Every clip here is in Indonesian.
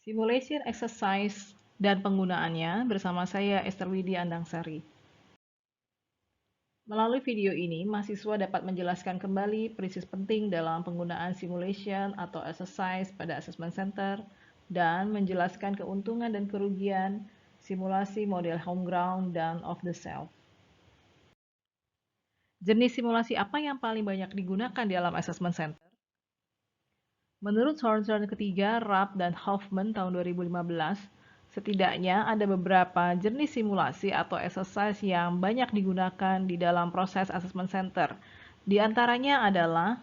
Simulation exercise dan penggunaannya bersama saya Esther Widi Andangsari. Melalui video ini, mahasiswa dapat menjelaskan kembali prinsip penting dalam penggunaan simulation atau exercise pada assessment center dan menjelaskan keuntungan dan kerugian simulasi model home ground dan off the shelf. Jenis simulasi apa yang paling banyak digunakan di dalam assessment center? Menurut Thornton ketiga, Rapp dan Hoffman tahun 2015, setidaknya ada beberapa jenis simulasi atau exercise yang banyak digunakan di dalam proses assessment center. Di antaranya adalah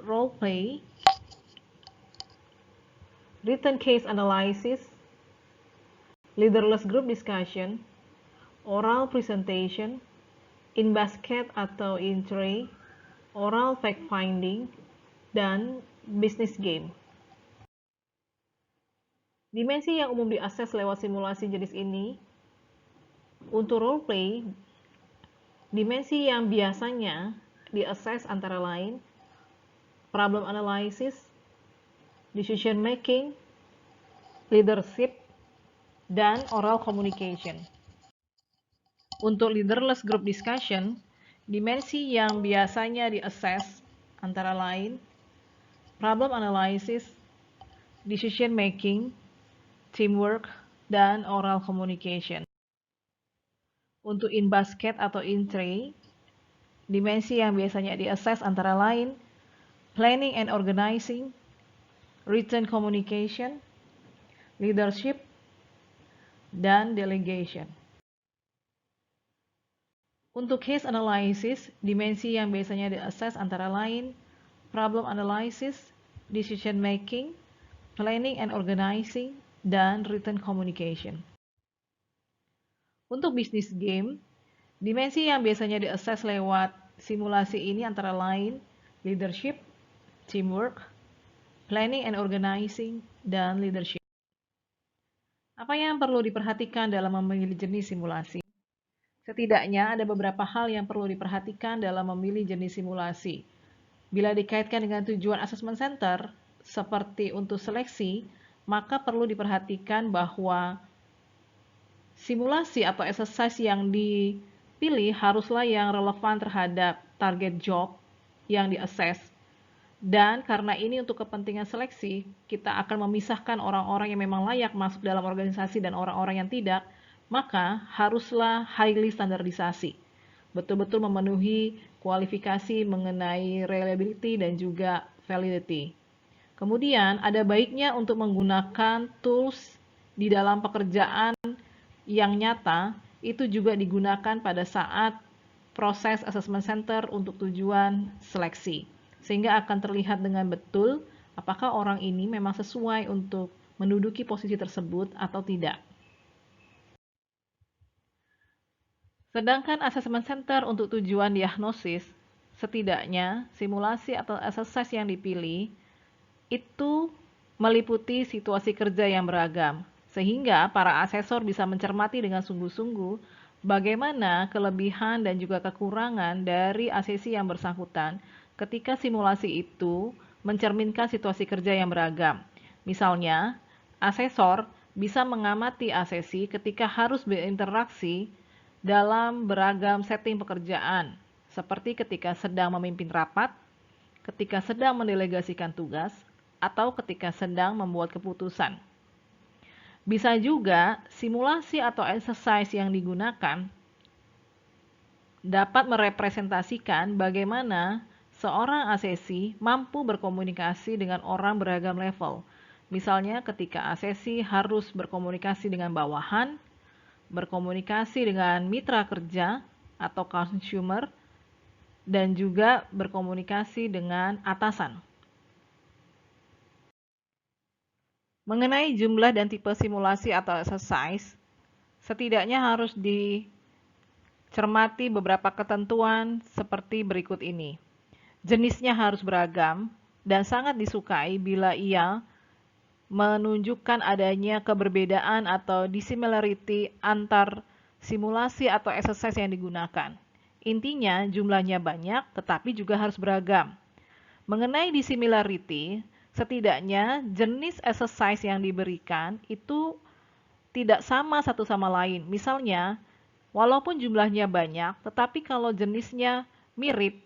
role play, written case analysis, leaderless group discussion, oral presentation, in basket atau in tray, oral fact finding, dan business game. Dimensi yang umum diakses lewat simulasi jenis ini, untuk role play, dimensi yang biasanya diakses antara lain problem analysis, decision making, leadership, dan oral communication. Untuk leaderless group discussion, dimensi yang biasanya diakses antara lain problem analysis, decision making, teamwork, dan oral communication. Untuk in basket atau in tray, dimensi yang biasanya diakses antara lain planning and organizing, written communication, leadership, dan delegation. Untuk case analysis, dimensi yang biasanya diakses antara lain problem analysis, decision making, planning and organizing, dan written communication. Untuk business game, dimensi yang biasanya diakses lewat simulasi ini antara lain leadership, teamwork, planning and organizing, dan leadership. Apa yang perlu diperhatikan dalam memilih jenis simulasi? Setidaknya ada beberapa hal yang perlu diperhatikan dalam memilih jenis simulasi. Bila dikaitkan dengan tujuan assessment center, seperti untuk seleksi, maka perlu diperhatikan bahwa simulasi atau exercise yang dipilih haruslah yang relevan terhadap target job yang diassess. Dan karena ini untuk kepentingan seleksi, kita akan memisahkan orang-orang yang memang layak masuk dalam organisasi dan orang-orang yang tidak, maka haruslah highly standardisasi. Betul-betul memenuhi kualifikasi mengenai reliability dan juga validity. Kemudian ada baiknya untuk menggunakan tools di dalam pekerjaan yang nyata, itu juga digunakan pada saat proses assessment center untuk tujuan seleksi. Sehingga akan terlihat dengan betul apakah orang ini memang sesuai untuk menduduki posisi tersebut atau tidak. Sedangkan assessment center untuk tujuan diagnosis, setidaknya simulasi atau exercise yang dipilih itu meliputi situasi kerja yang beragam, sehingga para asesor bisa mencermati dengan sungguh-sungguh bagaimana kelebihan dan juga kekurangan dari asesi yang bersangkutan ketika simulasi itu mencerminkan situasi kerja yang beragam. Misalnya, asesor bisa mengamati asesi ketika harus berinteraksi dalam beragam setting pekerjaan, seperti ketika sedang memimpin rapat, ketika sedang mendelegasikan tugas, atau ketika sedang membuat keputusan. Bisa juga simulasi atau exercise yang digunakan dapat merepresentasikan bagaimana seorang asesi mampu berkomunikasi dengan orang beragam level. Misalnya ketika asesi harus berkomunikasi dengan bawahan, berkomunikasi dengan mitra kerja atau consumer, dan juga berkomunikasi dengan atasan. Mengenai jumlah dan tipe simulasi atau exercise, setidaknya harus dicermati beberapa ketentuan seperti berikut ini. Jenisnya harus beragam dan sangat disukai bila ia menunjukkan adanya keberbedaan atau dissimilarity antar simulasi atau exercise yang digunakan. Intinya jumlahnya banyak tetapi juga harus beragam. Mengenai dissimilarity, setidaknya jenis exercise yang diberikan itu tidak sama satu sama lain. Misalnya, walaupun jumlahnya banyak, tetapi kalau jenisnya mirip,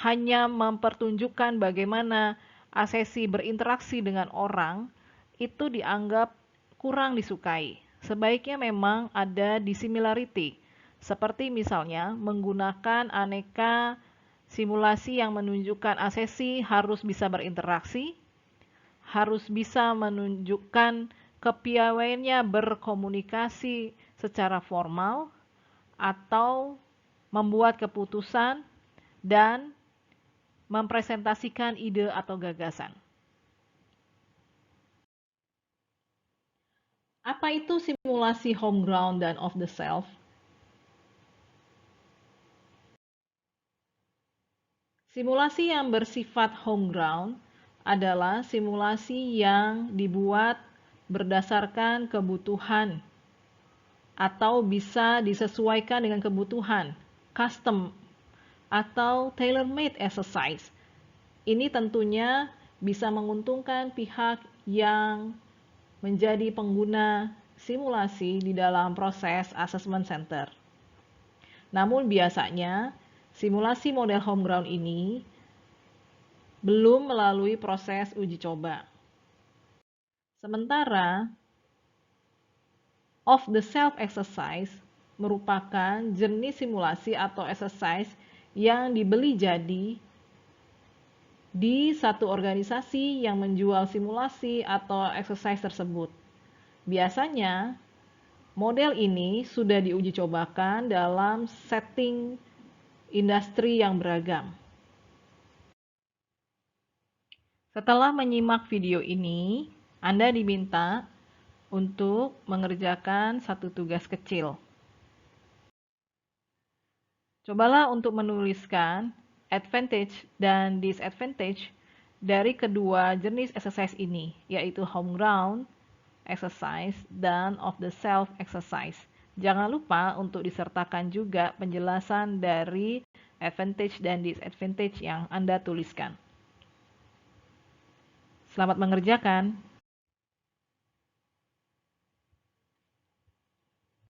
hanya mempertunjukkan bagaimana asesi berinteraksi dengan orang, itu dianggap kurang disukai. Sebaiknya memang ada dissimilarity, seperti misalnya menggunakan aneka simulasi yang menunjukkan asesi harus bisa berinteraksi, harus bisa menunjukkan kepiawaiannya berkomunikasi secara formal, atau membuat keputusan dan mempresentasikan ide atau gagasan. Apa itu simulasi home ground dan off the shelf? Simulasi yang bersifat home ground adalah simulasi yang dibuat berdasarkan kebutuhan atau bisa disesuaikan dengan kebutuhan, custom atau tailor-made exercise. Ini tentunya bisa menguntungkan pihak yang menjadi pengguna simulasi di dalam proses assessment center. Namun biasanya simulasi model home ground ini belum melalui proses uji coba. Sementara off the shelf exercise merupakan jenis simulasi atau exercise yang dibeli jadi di satu organisasi yang menjual simulasi atau exercise tersebut. Biasanya, model ini sudah diuji cobakan dalam setting industri yang beragam. Setelah menyimak video ini, Anda diminta untuk mengerjakan satu tugas kecil. Cobalah untuk menuliskan advantage dan disadvantage dari kedua jenis exercise ini, yaitu home ground exercise dan off the shelf exercise. Jangan lupa untuk disertakan juga penjelasan dari advantage dan disadvantage yang Anda tuliskan. Selamat mengerjakan.